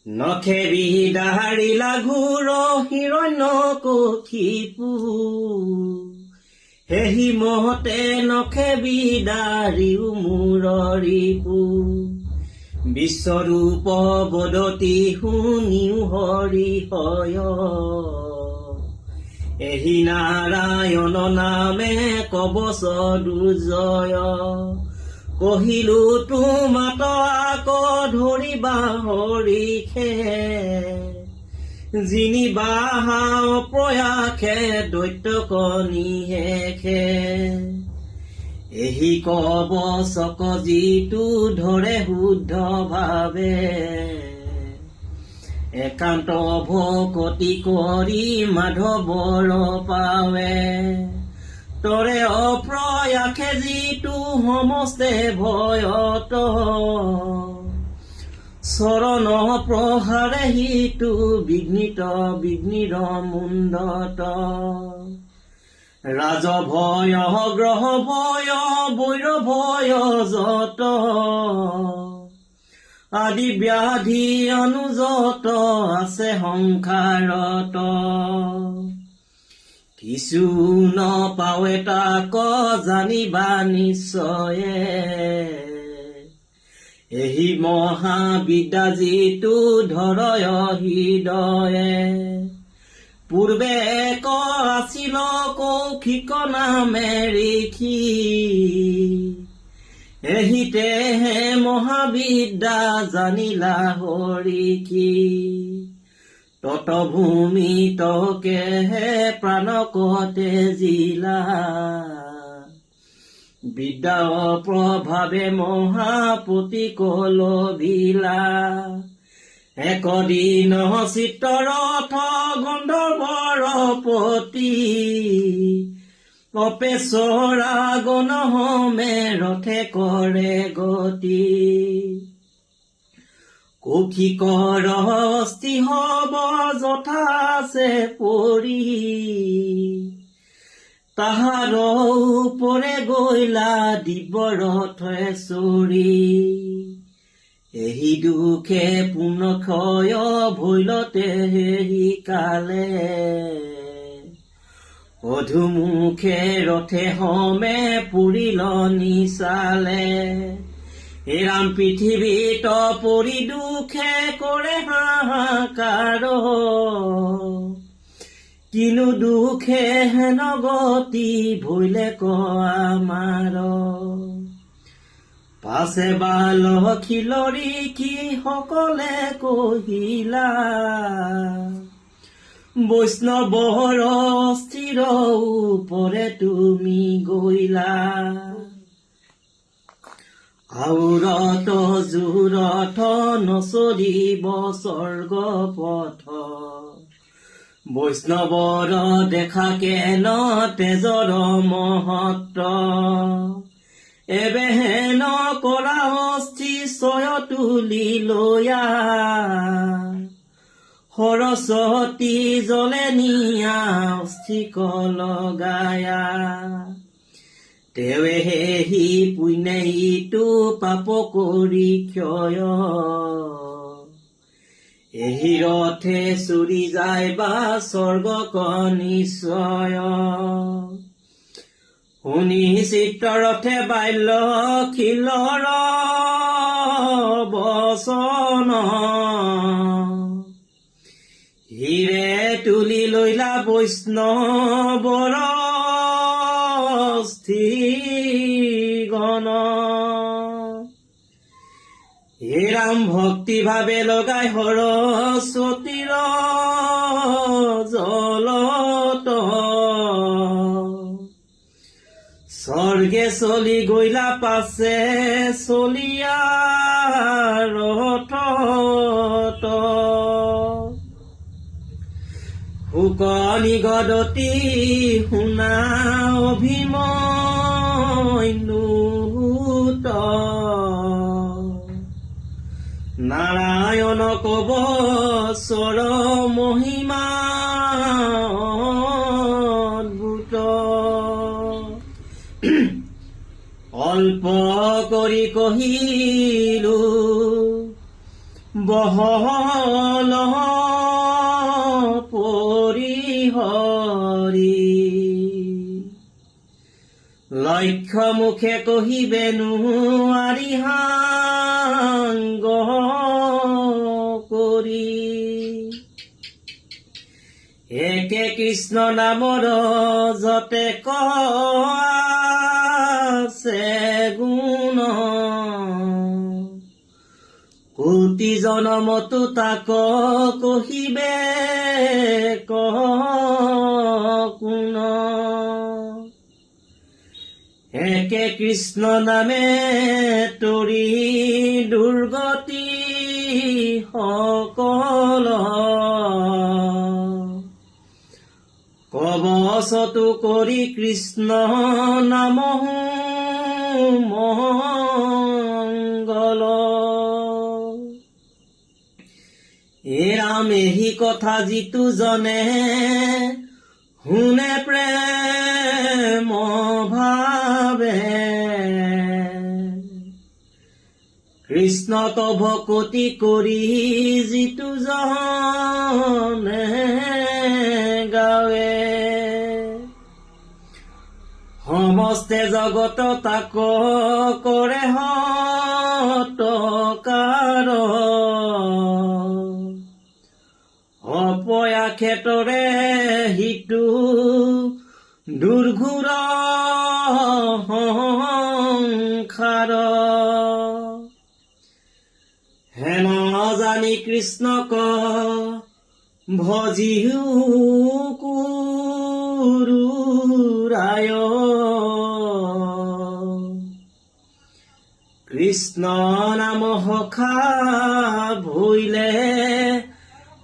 নখে বিদাৰি লাঘুৰ হিৰণ্য কশিপু হেহি মহতে নখে বিদাৰিও মূৰ ৰিপু বিশ্বৰূপ বদতি শুনিও হৰি হয় এহি নাৰায়ণ নামে কবচ দুৰ্জয় কহিলো তোমাত আক ধৰিবা হৰিষে যিনি বাহা প্ৰয়াসে দৈত্য কণিহেখে এহি কবচক যিটো ধৰে শুদ্ধ ভাৱে একান্ত ভকতি কৰি মাধৱৰ পাৱে তৰে অপ্ৰয়াসে যিটো সমস্তে ভয়ত চৰণ প্ৰহাৰে সিটো বিঘ্নিত বিঘ্নিৰ মুণ্ডত ৰাজ ভয় গ্ৰহ ভয় বৈৰ ভয় যত আদি ব্যাধি অনুযত আছে সংসাৰত কিছু নপাৱে তাক জানিবা নিশ্চয়ে এহি মহাবিদ্যা যিটো ধৰয় হৃদয়ে পূৰ্বে এক আছিল কৌশিক নামে ঋষি এহিতেহে মহাবিদ্যা জানিলা হৰিষি তটভূমি তকেহে প্ৰাণকতে জিলা বিদ্যা প্ৰভাৱে মহাপতি কলভিলা একদিন চিত্ৰৰথ গন্ধৰ্বৰ পতি অপেশ্বৰা গণহমে ৰথে কৰে গতি কৌশিকৰ অস্থি হব যথা আছে পৰি তাহাৰ উপৰে গৈলা দিব্যৰথে চৰি এহি দুখে পুনঃক্ষয় ভৈলতে হেৰি কালে অধুমুখে ৰথে হমে পুৰিল নিচালে এৰাম পৃথিৱীত পৰি দুখে কৰে হাহাকাৰ কিনো দুখে হেন গতি ভৈলে ক আমাৰ পাছে বাল খিলৰি কি সকলে কহিলা বৈষ্ণৱৰ স্থিৰ উপৰে তুমি গৈলা আউৰত জুৰত নচৰিব স্বৰ্গ পথ বৈষ্ণৱৰ দেখাকে ন তেজৰ মহত্ব এবেহেন কৰা অস্থি ছয় তুলি লৈয়া সৰস্বতী জলে নিয়া অস্থিক লগায়া তেৱেহে হি পুণ্যে ইটো পাপ কৰি ক্ষয় এহি ৰথে চুৰি যায় বা স্বৰ্গক নিশ্চয় শুনি চিত্ৰৰথে বাল্য খিলৰ বচন হিৰে তুলি লৈলা বৈষ্ণৱৰ গণ হে ৰাম ভক্তি ভাৱে লগাই সৰস্বতীৰ জলত স্বৰ্গে চলি গৈলা পাছে চলিয়া ৰথত শুকনি গদতি শুনা অভিমন্যুত নাৰায়ণ কবচৰ মহিমা অদ্ভুত অল্প কৰি কহিলো বহল পৰিহৰি লক্ষ্য মুখে কহিবে নোৱাৰি সাংগ কৰি একে কৃষ্ণ নামৰ যতে আছে গুণ কোটি জনমতো তাক কহিবে কোন একে কৃষ্ণ নামে তৰি দুৰ্গতি সকল কবচতো কৰি কৃষ্ণ নাম মংগল এৰাম এহি কথা যিটো জনে শুনে প্ৰেম ভাবে কৃষ্ণ তভ কতি কৰি যিটো জনে গাৱে সমস্তে জগত তাক কৰে হতকাৰ অপয়া ক্ষেত্ৰৰে হিতু দুৰ্ঘোৰ সংসাৰ হেন জানি কৃষ্ণক ভজিও কুৰুৰায় কৃষ্ণ নাম সখা ভৈলে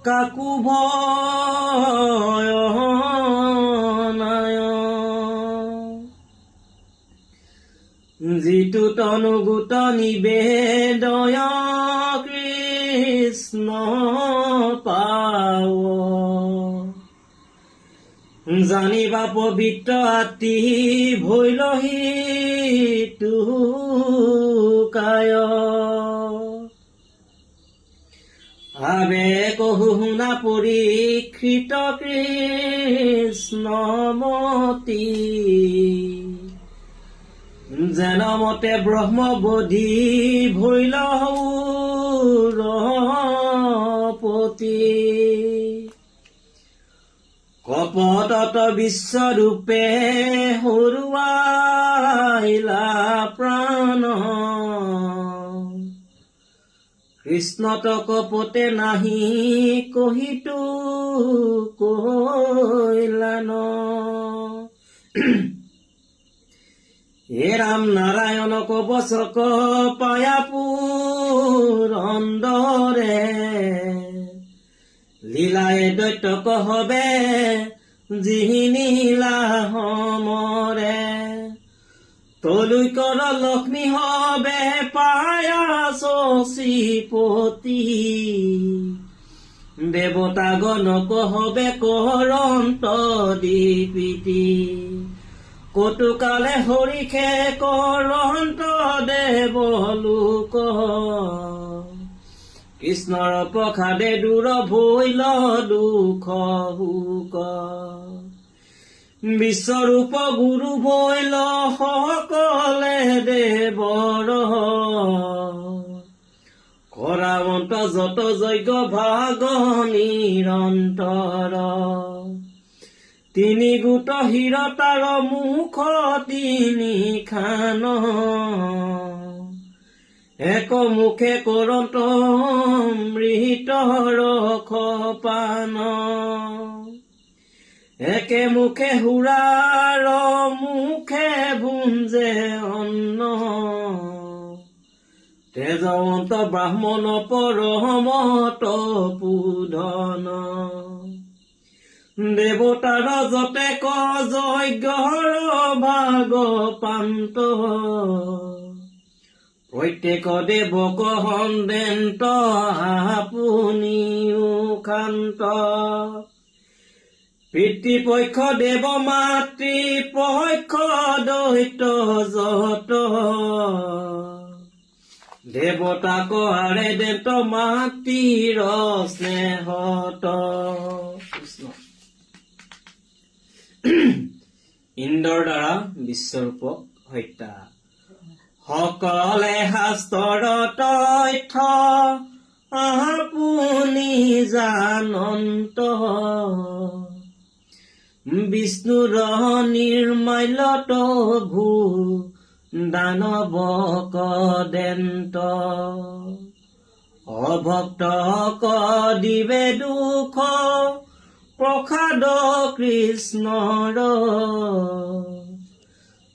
কাকু ভয় নাই যিটো তনুগুত নিবেদয় কৃষ্ণ পাৱ জানিবা পবিত্ৰ আতি ভৈলহি তুকায় আবে কহু শুনা পৰীক্ষিত কৃষ্ণমতী যেন মতে ব্ৰহ্মবধি ভৈলহৌৰপতি কপটত বিশ্বৰূপে হৰুৱাইলা প্ৰাণ কৃষ্ণত কপতে নাহি কহিতো কৈলান হে ৰাম নাৰায়ণ কবচক পায়া পুৰন্দৰে লীলায়ে দৈত্যক হবে যিনীলা সমৰে তলুই কৰ লক্ষ্মী হবে পায়া শশীপতি দেৱতা গণক হবে কৰন্ত দীপিতি কটুকালে হৰিষে কৰন্ত দেৱলোক কৃষ্ণৰ প্ৰসাদে দূৰ ভৈল দুখ হুক বিশ্বৰূপ গুৰু ভৈল সকলে দেৱৰ কৰাৱন্ত যত যজ্ঞ ভাগ নিৰন্তৰ তিনি গোট হিৰতাৰ মুখ তিনি খান এক মুখে কৰন্ত মৃতৰ খপান একে মুখে হুৰাৰ মুখে ভুঞ্জে অন্ন তেজৱন্ত ব্ৰাহ্মণ পৰমত পুধন দেৱতাৰ যতে ক যজ্ঞৰ ভাগ পান্ত প্ৰত্যেক দেৱক সন্দেন্ত আপুনিও শান্ত পিতৃপক্ষ দেৱ মাতৃপক্ষ দৈত্য যত দেৱতাক আৰে দেত মাতৃৰ স্নেহত কৃষ্ণ ইন্দ্ৰৰ দ্বাৰা বিশ্বৰূপক হত্যা সকলে শাস্ত্ৰৰ তথ্য আপুনি জানন্ত বিষ্ণুৰ নিৰ্মাল্যত ভূ দানৱক দেন্ত অভক্তক দিবে দুখ প্ৰসাদ কৃষ্ণৰ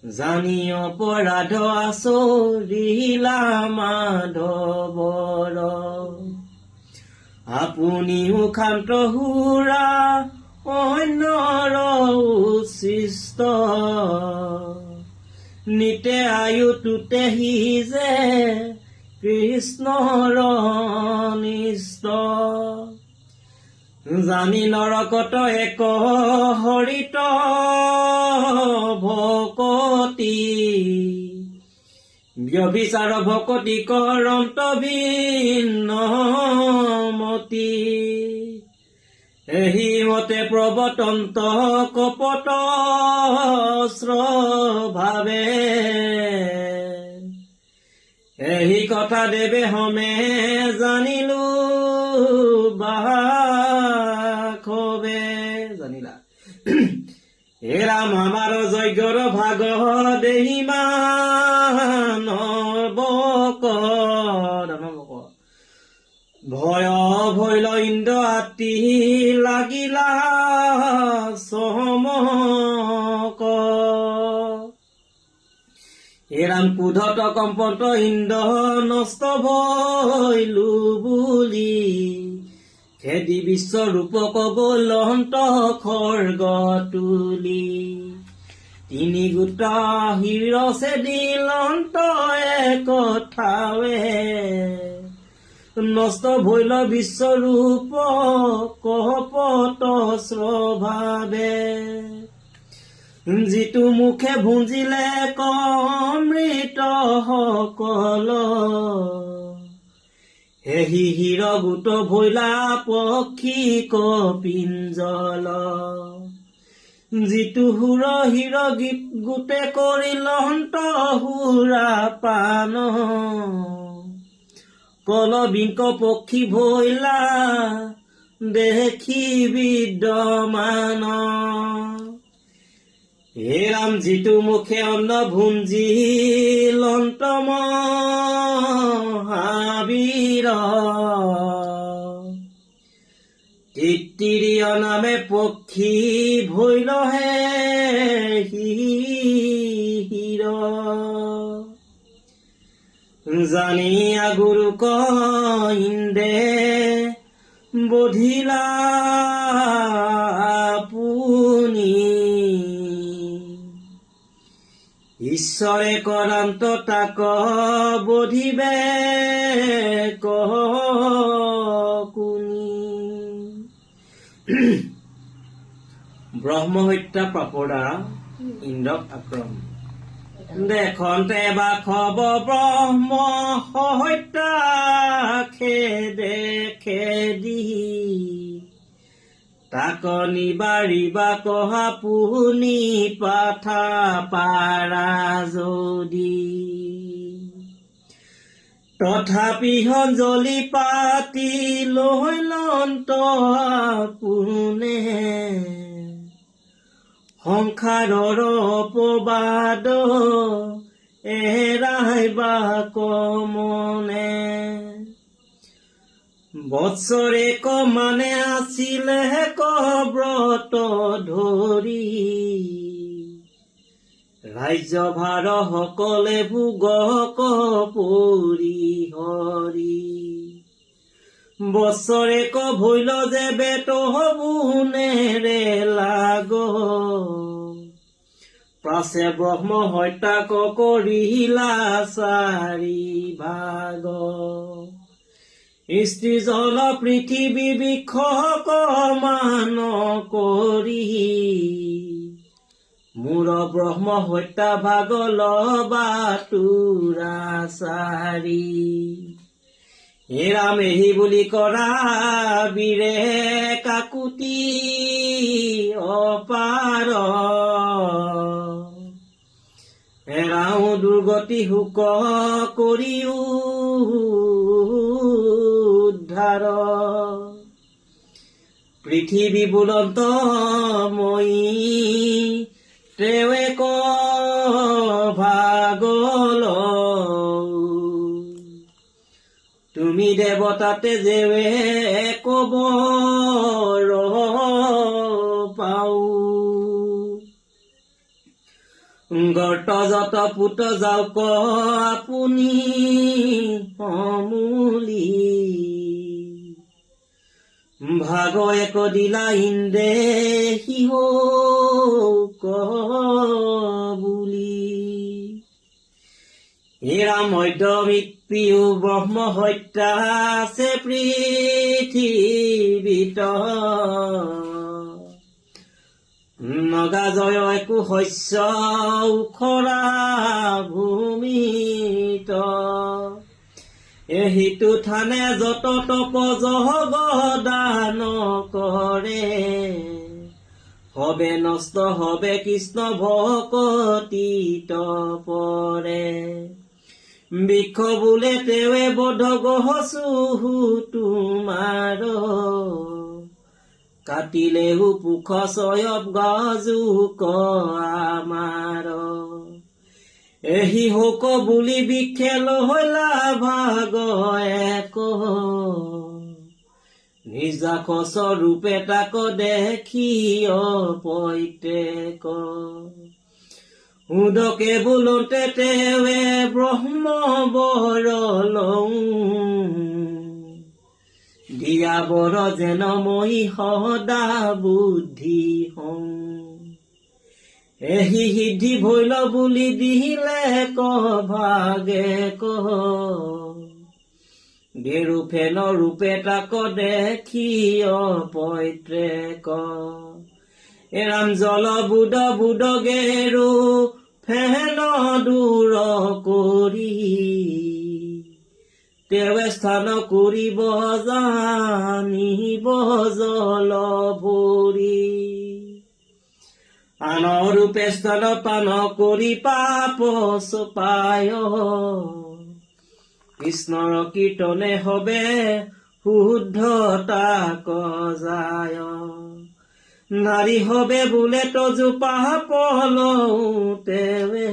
জানি অপৰাধ আচৰিলা মাধৱৰ আপুনিও ক্ষান্ত সুৰা অন্যৰ উচ্ছিষ্ট নিতে আয়ু তুতে সিজে কৃষ্ণৰ নিষ্ট জানি নৰকত এক হৰিত ভকতি ব্যভিচাৰ ভকতি কৰন্ত ভিন্নমতি এহি মতে প্ৰৱতন্ত কপট স্বভাৱে এহি কথা দেৱে হমে জানিলো বাখবে জানিলা হে ৰাম আমাৰ যজ্ঞৰ ভাগ দেহি মানৱক ভয় ভৈল ইন্দ্ৰ আতি লাগিলা চমক হে ৰাম ক্ৰোধত কম্পন্ত ইন্দ্ৰ নষ্ট ভৈলো বুলি খেদি বিশ্বৰূপক গলন্ত খৰ্গ তুলি তিনি গোটা শিৰ চেদিলন্ত একথাৱে নষ্ট ভৈল বিশ্বৰূপ কপট স্বভাৱে যিটো মুখে ভুঞ্জিলে কমৃত সকল এহি হিৰ গোট ভৈলা পক্ষী কপিঞ্জল যিটো সুৰ হিৰ গোটে কৰিলন্ত সুৰা পান কলবিংক পক্ষী ভৈলা দেখি বিদ্যমান হে ৰাম যিটো মুখে অন্ন ভুঞ্জিলন্ত মহাবীৰ তিত্তিৰিয় নামে পক্ষী ভৈলহে হিৰ জানিয়া গুৰুক ইন্দে বধিলা আপুনি ঈশ্বৰে কৰান্ত তাক বধিবে কুনি ব্ৰহ্ম হত্যা পাপৰ দ্বাৰা ইন্দ্ৰক আক্ৰমণ দেখন্তে বা খব ব্ৰহ্ম হত্যা খেদে খেদি তাক নিবাৰিবা কহা পুনি পাঠা পাৰা যদি তথাপি অঞ্জলি পাতি লৈ লন্ত পোনে সংসাৰৰ অপবাদ এৰাইবা কমনে বৎসৰেক মানে আছিলে ব্ৰত ধৰি ৰাজ্যভাৰ সকলে ভোগক পৰিহৰি বৎসৰেক ভৈল যে বেট হবুনেৰে লাগ প্ৰাচে ব্ৰহ্ম হত্যাক কৰিলা চাৰি ভাগ স্ত্ৰী জল পৃথিৱী বিক্ষক মান কৰি মোৰ ব্ৰহ্ম হত্যা ভাগল বাতুৰাচাৰী হে ৰাম এহি বুলি কৰা বীৰে কাকুতি অপাৰ এৰাও দুৰ্গতি শোক কৰিও উদ্ধাৰ পৃথিৱী বুলন্ত মই তেৱে ভাগল তুমি দেৱতাতে যেৱে কবৰ পাও গৰ্ত যত পুত যাওক আপুনি সমূলি ভাগ এক দিলা ইন্দে সিহ বুলি এৰা মধ্যমিত্ৰিও ব্ৰহ্ম হত্যা আছে পৃথিৱীত নগা জয় একো শস্য উখৰা ভূমিত এহিটো থানে যত তপ জগদান কৰে হবে নষ্ট হবে কৃষ্ণ ভকতিত পৰে বৃক্ষ বোলে তেৱে বধ গহচু তোমাৰ কাটিলেহু পুখ চয়ব গজুক আমাৰ এহি হোক বুলি বিখেল হৈলা ভাগ এক নিজাখচ ৰূপে তাক দেখি পৈতেক উদকে বোলোতে তেৱে ব্ৰহ্ম বৰ লওঁ দিয়া বৰ যেন মই সদা বুদ্ধি হওঁ এহি সিদ্ধি ভৈল বুলি দিলে ভাগে গেৰু ফেন ৰূপে তাক দেখি পৈতৃক এৰাম জল বুদ বুদ গেৰু ফেন দূৰ কৰি তেৱে স্থান কৰিব জানিব জল ভৰি আন ৰূপে স্থান পান কৰি পাপ চপায় কৃষ্ণৰ কীৰ্তনে হবে শুদ্ধতা যায় নাৰী হবে বোলে তজু পাপ লওঁতেৱে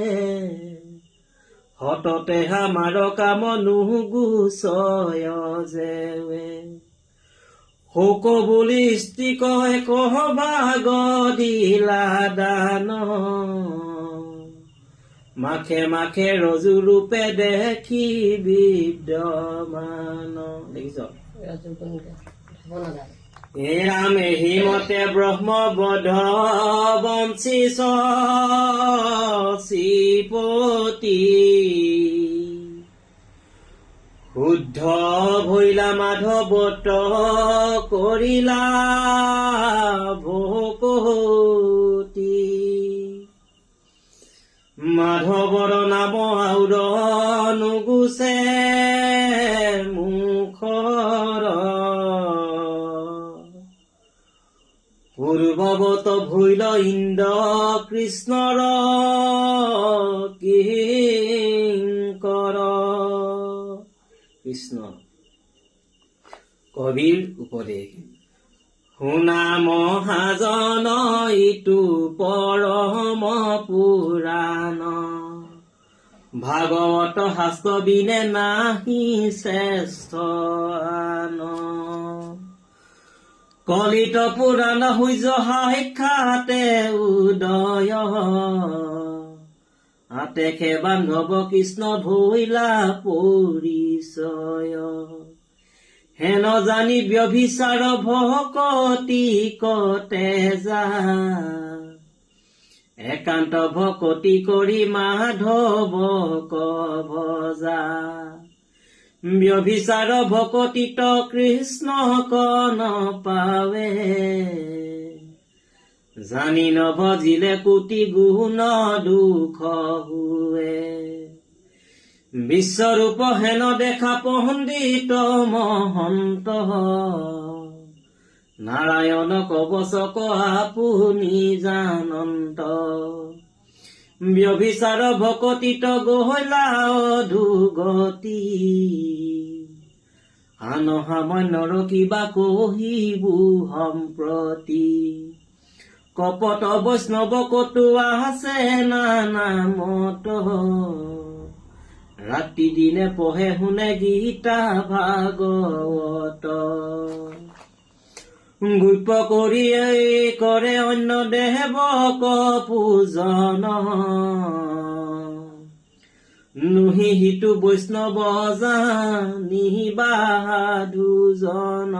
হততে আমাৰ কাম নুগুচয় যেৱে শোক বুলি স্ত্ৰী কয় ভাগ দিলা দান মাখে মাখে ৰজু ৰূপে দেখি বিদ্যমান দেখিছ হে ৰাম এহি মতে ব্ৰহ্ম বধ বঞ্চি চিপতি শুদ্ধ ভৈলা মাধৱত কৰিলা ভকতি মাধৱৰ নাম আউৰ নুগুচে মুখৰ পূৰ্বৱত ভৈল ইন্দ্ৰ কৃষ্ণৰ কিংকৰ কৃষ্ণ কবিৰ উপদেশ শুনা মহাজন ইটো পৰম পুৰাণ ভাগৱত শাস্ত্ৰ বিনে নাহি শ্ৰেষ্ঠ আন কলিত পুৰাণ সূৰ্য সাক্ষাতে উদয় আতেখে বান্ধৱ কৃষ্ণ ভৈলা পৰিচয় হেন জানি ব্যভিচাৰ ভকতি কতে যা একান্ত ভকতি কৰি মাধৱক ভজা ব্যভিচাৰ ভকতিত কৃষ্ণক নপাৱে জানি নভজিলে কোটি গুণ দুখ হুৱে বিশ্বৰূপ হেন দেখা পণ্ডিত মহন্ত নাৰায়ণ কবচক আপুনি জানন্ত ব্যভিচাৰ ভকতিত গহলা অধুগতি আন সামান্যৰ কিবা কহিবু সম্প্ৰতি কপট বৈষ্ণৱ কতো আছে নানা মত ৰাতি দিনে পঢ়ে শুনে গীতা ভাগৱত গুপ্য কৰি কৰে অন্য দেৱক পূজন নুহি সিটো বৈষ্ণৱ জানিবা দুজন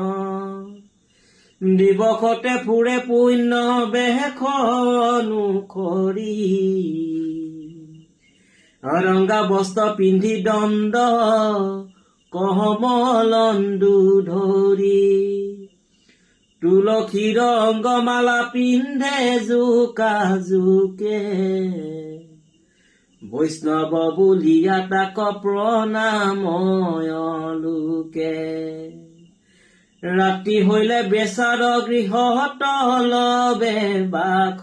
দিৱসতে ফুৰে পুণ্য বেশনো কৰি ৰংগা বস্ত্ৰ পিন্ধি দণ্ড কমলন্দু ধৰি তুলসীৰ অংগমালা পিন্ধে জোকা জোকে বৈষ্ণৱ বুলিয়া তাক প্ৰণাময় লোকে ৰাতি হইলে বেচাৰ গৃহত লবে বাস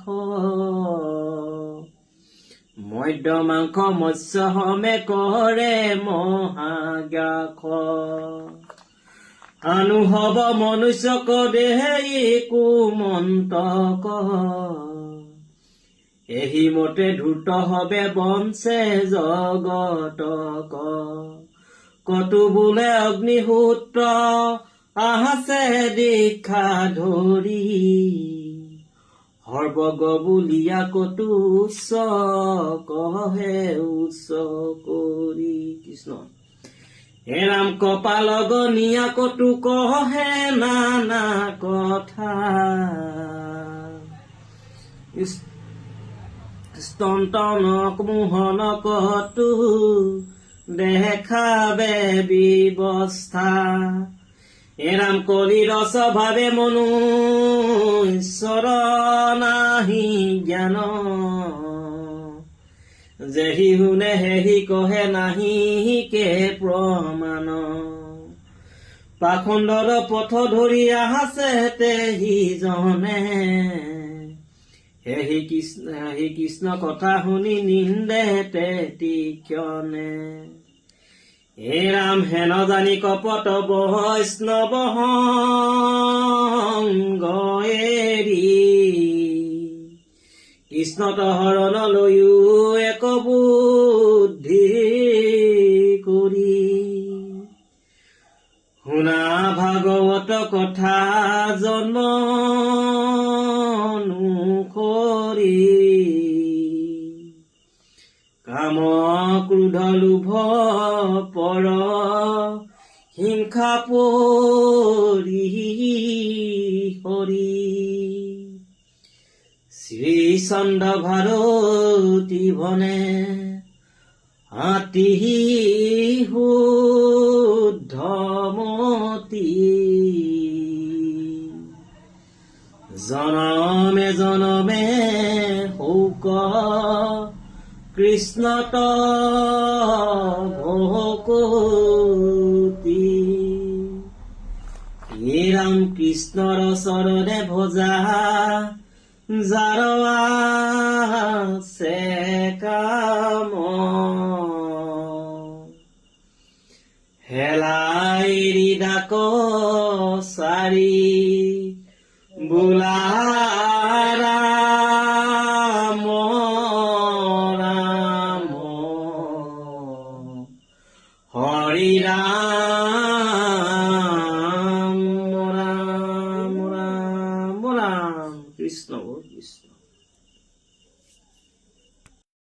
মধ্য মাংস মৎস্য হমে কৰে মহাগ্যাস অনুভৱ মনুষ্যক দেহে কুমন্তক এহি মতে ধূৰ্ত হবে বঞ্চে জগতক কতো বোলে অগ্নিহোত্ৰ আছে দীক্ষা ধৰি সৰ্বগ বুলিয়া কতো উচ্চ কহে উচ্চ কৰি কৃষ্ণ হে ৰাম কপাল গনিয়া কতো কহে নানা কথা স্তন্তনক মোহন কতো দেখাবে ব্যৱস্থা হে ৰাম কলিৰ স্বভাৱে মনু ঈশ্বৰ নাহি জ্ঞান যেহি শুনে হেহি কহে নাহি কে প্ৰমাণ পাখণ্ডৰ পথ ধৰি আছে তেহি জনে হেহি কৃষ্ণ কথা শুনি নিন্দে তীক্ষণে হে ৰাম হেন জানি কপট বৈষ্ণৱ সংগ এৰি কৃষ্ণত শৰণ লৈও এক বুদ্ধি কৰি শুনা ভাগৱত কথা জন্ম অনুসৰি কাম ক্ৰোধ লোভ পৰ হিংসা পৰি হৰি শ্ৰী চন্দ্ৰ ভাৰতী ভনে আতি শুদ্ধমতি জনমে জনমে শোক কৃষ্ণত ভকতি হে ৰাম কৃষ্ণৰ চৰণে ভজা যাৰ আছে কাম হেলাই ডাক চাৰি বোলা ৰাম ৰাম হৰি ৰাম ৰাম ৰাম ৰাম কৃষ্ণ কৃষ্ণ